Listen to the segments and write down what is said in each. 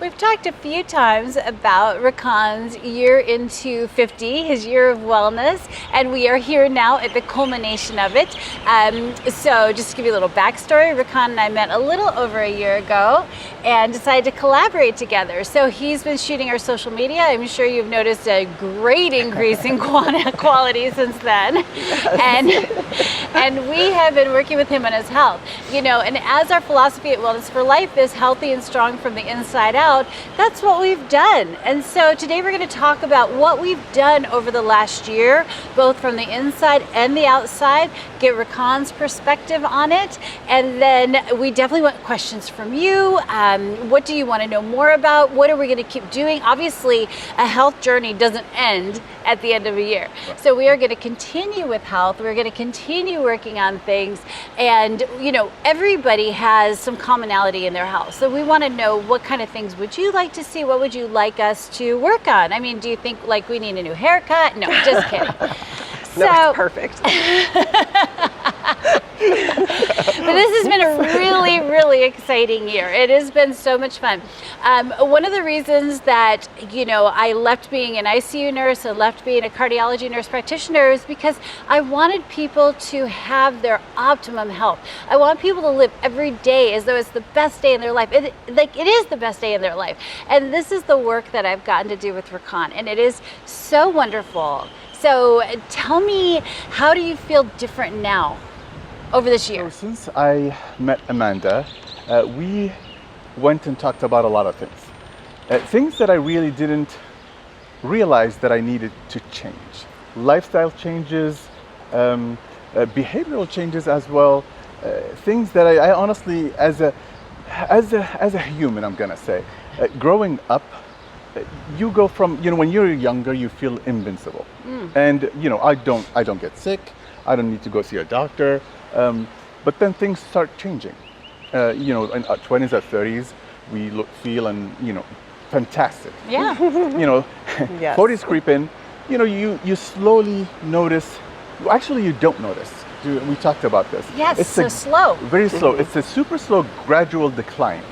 we've talked a few times about Rakan's year into 50, his year of wellness, and we are here now at the culmination of it. So just to give you a little backstory, Rakan and I met a little over a year ago and decided to collaborate together. So he's been shooting our social media. I'm sure you've noticed a great increase in quality since then. And we have been working with him on his health. You know, and as our philosophy at Wellness for Life is healthy and strong from the inside out, that's what we've done. And so today we're going to talk about what we've done over the last year, both from the inside and the outside, get Rakan's perspective on it, and then we definitely want questions from you. What do you want to know more about? What are we going to keep doing? Obviously, a health journey doesn't end at the end of a year. So we are going to continue with health. We're going to continue working on things. And, you know, everybody has some commonality in their health. So we want to know what kind of things would you like to see? What would you like us to work on? I mean, do you think like we need a new haircut? No, just kidding. No, it's perfect. But this has been a really, really exciting year. It has been so much fun. One of the reasons that, you know, I left being an ICU nurse and left being a cardiology nurse practitioner is because I wanted people to have their optimum health. I want people to live every day as though it's the best day in their life. It is the best day in their life. And this is the work that I've gotten to do with Rakan, and it is so wonderful. So tell me, how do you feel different now over this year? So since I met Amanda, we went and talked about a lot of things. Things that I really didn't realize that I needed to change. Lifestyle changes, behavioral changes as well. Things that I honestly, as a human, I'm gonna say, growing up, you go from, you know, when you're younger, you feel invincible. And, you know, I don't get sick. I don't need to go see a doctor. But then things start changing. You know, in our 20s or 30s, we look, feel, and, you know, fantastic. Yeah. You know, Yes. 40s creep in, you know, you slowly notice, actually you don't notice. We talked about this. Yes, it's so slow. Very slow. It's a super slow, gradual decline.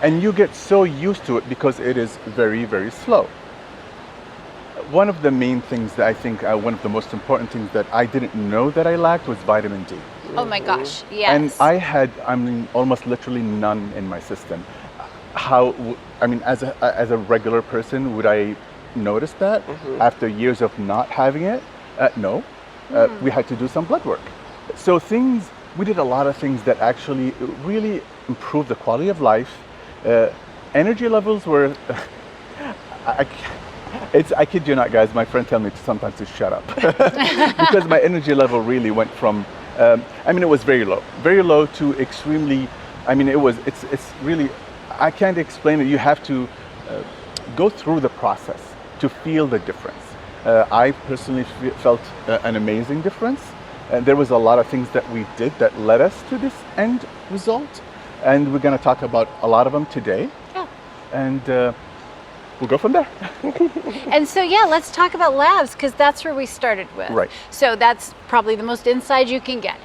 And you get so used to it because it is very, very slow. One of the main things that I think, one of the most important things that I didn't know that I lacked was vitamin D. Oh my gosh, yes. And I had, I mean, almost literally none in my system. I mean, as a regular person, would I notice that after years of not having it? No. We had to do some blood work. So we did a lot of things that actually really improved the quality of life. Energy levels were, I kid you not, guys, my friend tells me sometimes to shut up. Because my energy level really went from, I mean, it was very low to extremely, I mean, it's really, I can't explain it. You have to go through the process to feel the difference. I personally felt an amazing difference. And there was a lot of things that we did that led us to this end result. And we're going to talk about a lot of them today. Yeah. And we'll go from there. And so, yeah, let's talk about labs, because that's where we started with. Right. So that's probably the most inside you can get.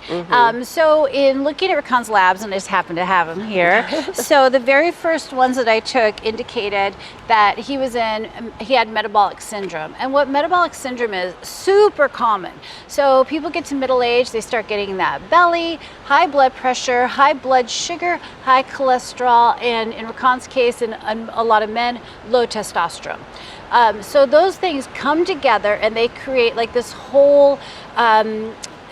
So in looking at Rakan's labs, and I just happen to have them here, so the very first ones that I took indicated that he had metabolic syndrome. And what metabolic syndrome is, super common. So people get to middle age, they start getting that belly, high blood pressure, high blood sugar, high cholesterol, and in Rakan's case, and a lot of men, low testosterone. So those things come together and they create like this whole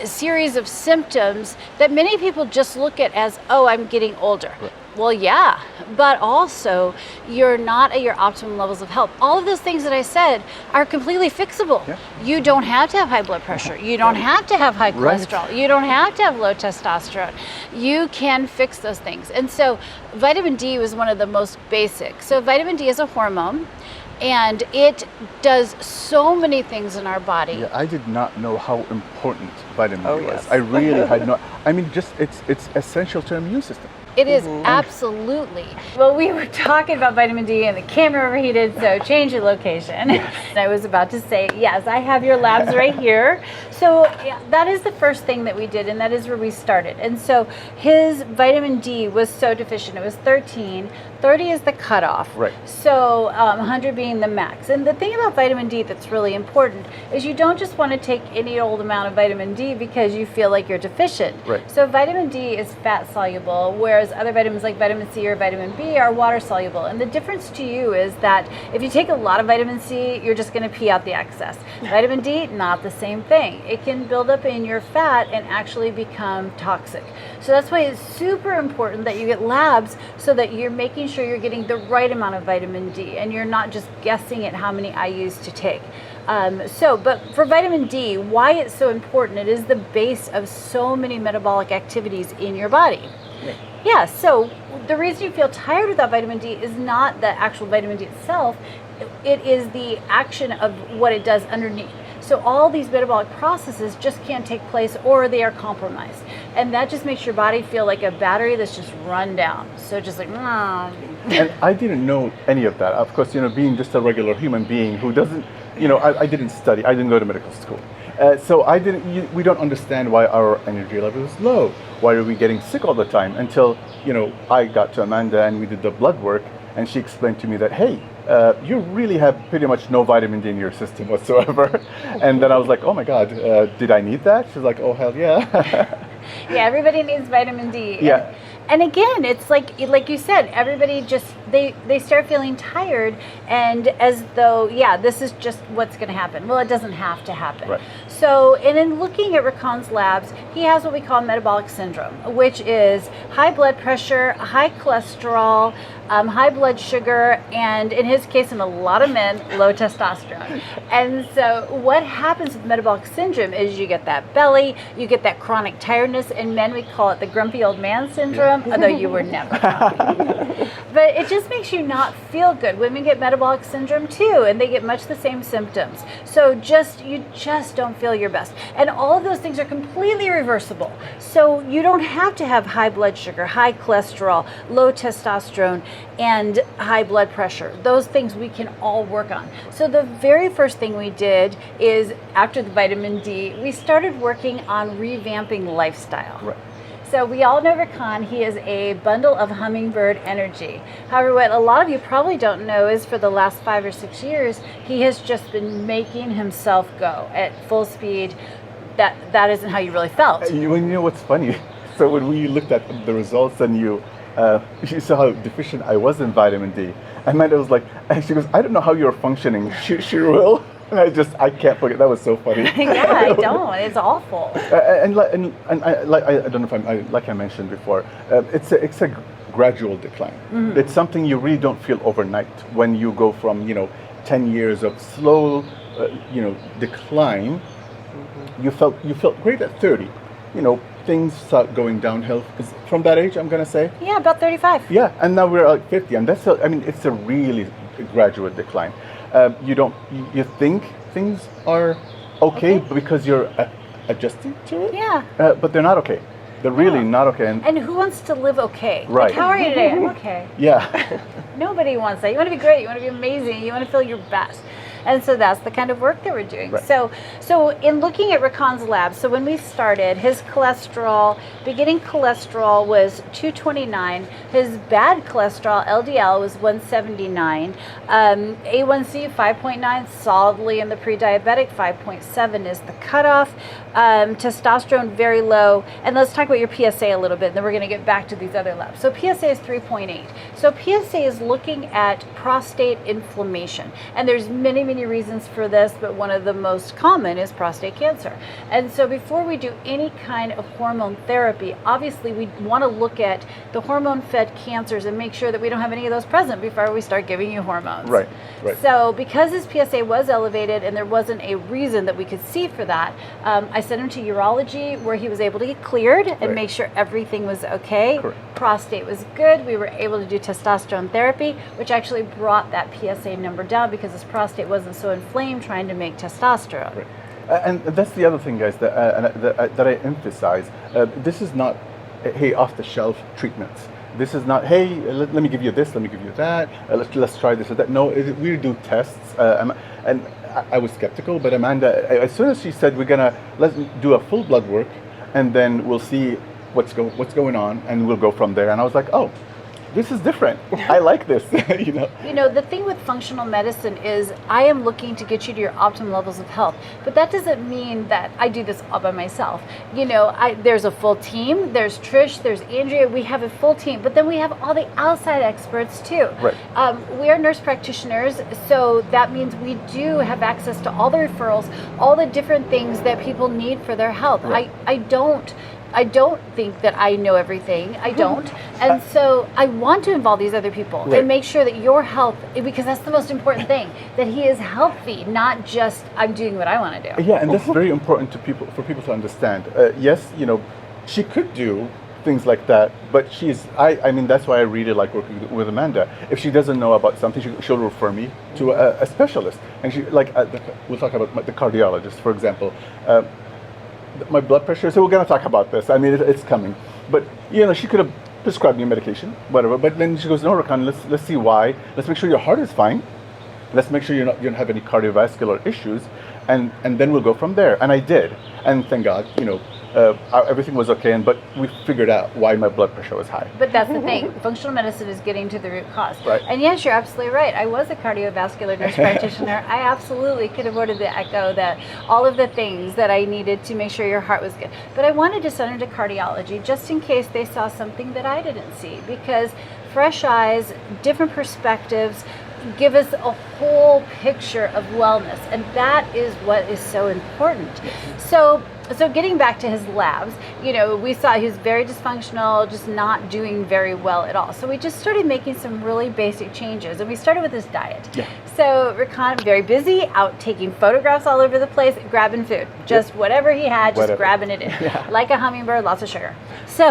series of symptoms that many people just look at as, oh, I'm getting older. Right. Well, yeah, but also you're not at your optimum levels of health. All of those things that I said are completely fixable. Yeah. You don't have to have high blood pressure. You don't have to have high cholesterol. Right. You don't have to have low testosterone. You can fix those things. And so vitamin D was one of the most basic. So vitamin D is a hormone, and it does so many things in our body. Yeah, I did not know how important vitamin D was. yes. I really had no, I mean, just it's essential to our immune system. It is absolutely. Well, we were talking about vitamin D and the camera overheated, so change your location. And I was about to say, yes, I have your labs right here. So yeah, that is the first thing that we did, and that is where we started. And so his vitamin D was so deficient. It was 13. 30 is the cutoff. Right. So 100 being the max. And the thing about vitamin D that's really important is you don't just want to take any old amount of vitamin D because you feel like you're deficient. Right. So vitamin D is fat soluble, whereas other vitamins like vitamin C or vitamin B are water soluble. And the difference to you is that if you take a lot of vitamin C, you're just going to pee out the excess. Vitamin D, not the same thing. It can build up in your fat and actually become toxic. So that's why it's super important that you get labs so that you're making sure you're getting the right amount of vitamin D and you're not just guessing at how many IUs to take. But for vitamin D, why it's so important, it is the base of so many metabolic activities in your body. Yeah, so the reason you feel tired without vitamin D is not the actual vitamin D itself, it is the action of what it does underneath. So all these metabolic processes just can't take place or they are compromised. And that just makes your body feel like a battery that's just run down. So just like, And I didn't know any of that. Of course, being just a regular human being who doesn't, I didn't study. I didn't go to medical school. So we don't understand why our energy level is low. Why are we getting sick all the time? Until, I got to Amanda and we did the blood work and she explained to me that, hey, you really have pretty much no vitamin D in your system whatsoever. And then I was like, oh my God, did I need that? She's like, oh, hell yeah. Yeah, everybody needs vitamin D. Yeah. And again, it's like you said, everybody just, they start feeling tired and as though, yeah, this is just what's going to happen. Well, it doesn't have to happen. Right. So, and in looking at Rakan's labs, he has what we call metabolic syndrome, which is high blood pressure, high cholesterol, high blood sugar, and in his case, in a lot of men, low testosterone. And so what happens with metabolic syndrome is you get that belly, you get that chronic tiredness. In men, we call it the grumpy old man syndrome, although you were never grumpy. But it just makes you not feel good. Women get metabolic syndrome too, and they get much the same symptoms. So you just don't feel your best. And all of those things are completely reversible. So you don't have to have high blood sugar, high cholesterol, low testosterone, and high blood pressure. Those things we can all work on. So the very first thing we did is, after the vitamin D, we started working on revamping lifestyle. Right. So we all know Rakan, he is a bundle of hummingbird energy. However, what a lot of you probably don't know is for the last 5 or 6 years, he has just been making himself go at full speed. That isn't how you really felt. You know what's funny? So when we looked at the results and you saw how deficient I was in vitamin D, Amanda was like, she goes, I don't know how you're functioning. She will. And I can't forget. That was so funny. Yeah, I don't. It's awful. I don't know if like I mentioned before, it's a gradual decline. Mm-hmm. It's something you really don't feel overnight when you go from 10 years of slow decline. Mm-hmm. You felt great at 30. Things start going downhill from that age, I'm gonna say. Yeah, about 35. Yeah, and now we're at 50, and it's a really gradual decline. You think things are okay because you're adjusting to it. Yeah. But they're not okay. They're really not okay. And who wants to live okay? Right. Like, how are you today? I'm okay. Yeah. Nobody wants that. You want to be great. You want to be amazing. You want to feel your best. And so that's the kind of work that we're doing. Right. So in looking at Rakan's lab, so when we started, his beginning cholesterol was 229. His bad cholesterol, LDL, was 179. A1C, 5.9, solidly in the pre-diabetic. 5.7 is the cutoff. Testosterone, very low. And let's talk about your PSA a little bit, and then we're going to get back to these other labs. So PSA is 3.8. So PSA is looking at prostate inflammation. And there's many reasons for this, but one of the most common is prostate cancer. And so before we do any kind of hormone therapy, obviously we want to look at the hormone-fed cancers and make sure that we don't have any of those present before we start giving you hormones. Right. So because his PSA was elevated and there wasn't a reason that we could see for that, I sent him to urology where he was able to get cleared and make sure everything was okay. Correct. Prostate was good. We were able to do testosterone therapy, which actually brought that PSA number down because his prostate wasn't so inflamed trying to make testosterone. Right. And that's the other thing, guys, that I emphasize. This is not off-the-shelf treatments. This is not, hey, let me give you this, let me give you that, let's try this or that. No, we do tests. And I was skeptical, but Amanda, as soon as she said, let's do a full blood work, and then we'll see what's going on, and we'll go from there. And I was like, oh, this is different. I like this. You know, the thing with functional medicine is I am looking to get you to your optimal levels of health, but that doesn't mean that I do this all by myself. You know, there's a full team. There's Trish, there's Andrea. We have a full team, but then we have all the outside experts too. Right. We are nurse practitioners, so that means we do have access to all the referrals, all the different things that people need for their health. Right. I don't think that I know everything. I don't. And so I want to involve these other people Right. and make sure that your health, because that's the most important thing, that he is healthy, not just I'm doing what I want to do. Yeah, and that's very important for people to understand. Yes, you know, she could do things like that, but I mean, that's why I really like working with Amanda. If she doesn't know about something, she'll refer me to a specialist. And we'll talk about the cardiologist, for example. My blood pressure, so we're going to talk about this. I mean, it's coming. But, you know, she could have prescribed me medication, whatever. But then she goes, no, Rakan, let's see why. Let's make sure your heart is fine. Let's make sure you don't have any cardiovascular issues. And then we'll go from there. And I did. And thank God, you know, everything was okay. But we figured out why my blood pressure was high. But that's the thing. Functional medicine is getting to the root cause. Right. And yes, you're absolutely right. I was a cardiovascular nurse practitioner. I absolutely could have ordered the echo, that all of the things that I needed to make sure your heart was good. But I wanted to send her to cardiology just in case they saw something that I didn't see, because fresh eyes, different perspectives, give us a whole picture of wellness, and that is what is so important. So getting back to his labs, you know, we saw he was very dysfunctional, just not doing very well at all. So we just started making some really basic changes, and we started with his diet. Yeah. So Rakan, very busy, out taking photographs all over the place, grabbing food, just whatever he had, just grabbing it in, like a hummingbird, lots of sugar. So,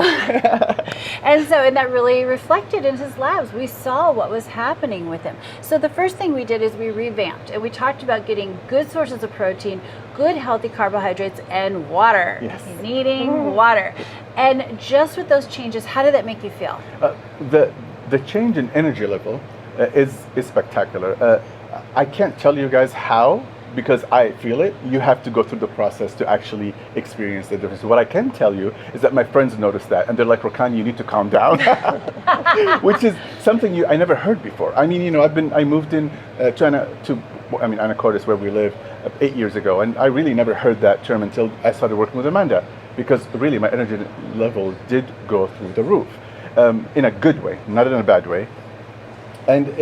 and that really reflected in his labs. We saw what was happening with him. So the first thing we did is we revamped, and we talked about getting good sources of protein, good healthy carbohydrates, and water. Yes. Needing water. And just with those changes, how did that make you feel? The change in energy level is spectacular. I can't tell you guys how, because I feel it. You have to go through the process to actually experience the difference. What I can tell you is that my friends noticed that, and they're like, Rakan, you need to calm down, which is something I never heard before. I mean, you know, I moved in Anacortes, where we live, 8 years ago, and I really never heard that term until I started working with Amanda, because really my energy level did go through the roof, in a good way, not in a bad way. And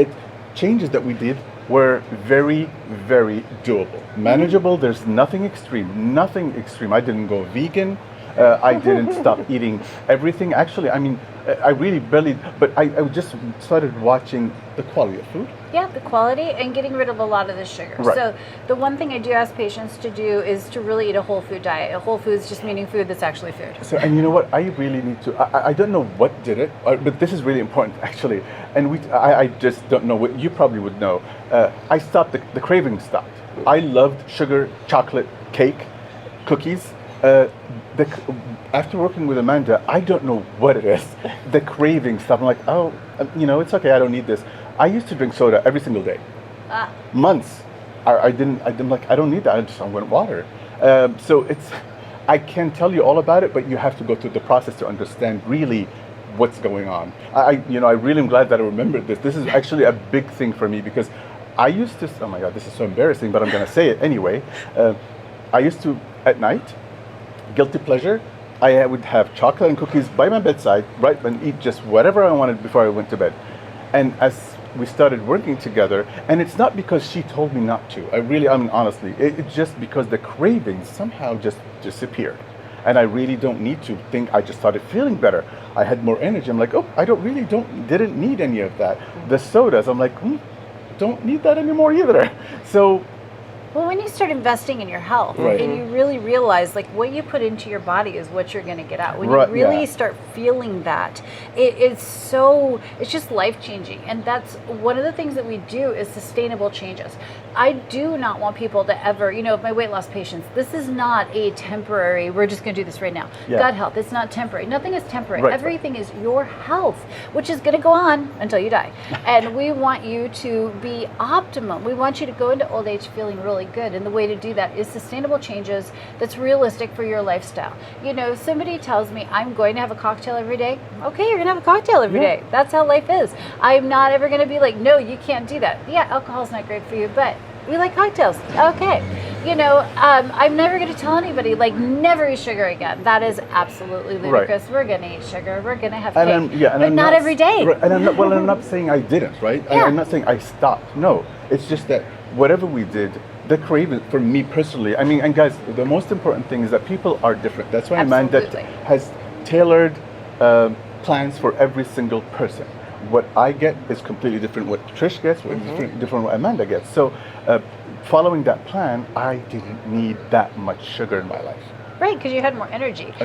changes that we did were very, very doable, manageable. There's nothing extreme. I didn't go vegan. I didn't stop eating everything. Actually, I mean, I really barely, but I just started watching the quality of food. Yeah, the quality, and getting rid of a lot of the sugar. Right. So the one thing I do ask patients to do is to really eat a whole food diet. A whole food is just meaning food that's actually food. So, and you know what? I really need to, I don't know what did it, but this is really important, actually. And I just don't know what you probably would know. I stopped, the craving stopped. I loved sugar, chocolate, cake, cookies. After working with Amanda, I don't know what it is. The craving stuff. I'm like, oh, you know, it's okay. I don't need this. I used to drink soda every single day. Months. I'm like, I don't need that. I want water. So I can tell you all about it, but you have to go through the process to understand really what's going on. I really am glad that I remembered this. This is actually a big thing for me, because I used to, oh my God, this is so embarrassing, but I'm going to say it anyway. I used to, at night, guilty pleasure, I would have chocolate and cookies by my bedside, right, and eat just whatever I wanted before I went to bed. And as we started working together, and it's not because she told me not to. I mean, honestly, it's just because the cravings somehow just disappeared. And I really don't need to think. I just started feeling better. I had more energy. I'm like, oh, didn't need any of that. The sodas, I'm like, don't need that anymore either. So Well, when you start investing in your health Right. and you really realize like what you put into your body is what you're going to get out. When Right, you really yeah. start feeling that, it's just life changing. And that's one of the things that we do is sustainable changes. I do not want people to ever, my weight loss patients, this is not a temporary, we're just going to do this right now. Yeah. Gut health, it's not temporary. Nothing is temporary. Right. Everything is your health, which is going to go on until you die. And we want you to be optimum. We want you to go into old age feeling really good. And the way to do that is sustainable changes that's realistic for your lifestyle. Somebody tells me I'm going to have a cocktail every day. Okay, you're going to have a cocktail every Yeah. day. That's how life is. I'm not ever going to be like, no, you can't do that. Yeah, alcohol's not great for you, but we like cocktails. Okay. I'm never going to tell anybody, like, never eat sugar again. That is absolutely ludicrous. We're going to eat sugar. We're going to have cake. But I'm not every day. Right, and I'm not saying I didn't, right? Yeah. I'm not saying I stopped. No, it's just that whatever we did, the craving for me personally. I mean, and guys, the most important thing is that people are different. That's why Amanda Absolutely. has tailored plans for every single person. What I get is completely different. What Trish gets, what different what Amanda gets. So, following that plan, I didn't need that much sugar in my life. Right, because you had more energy.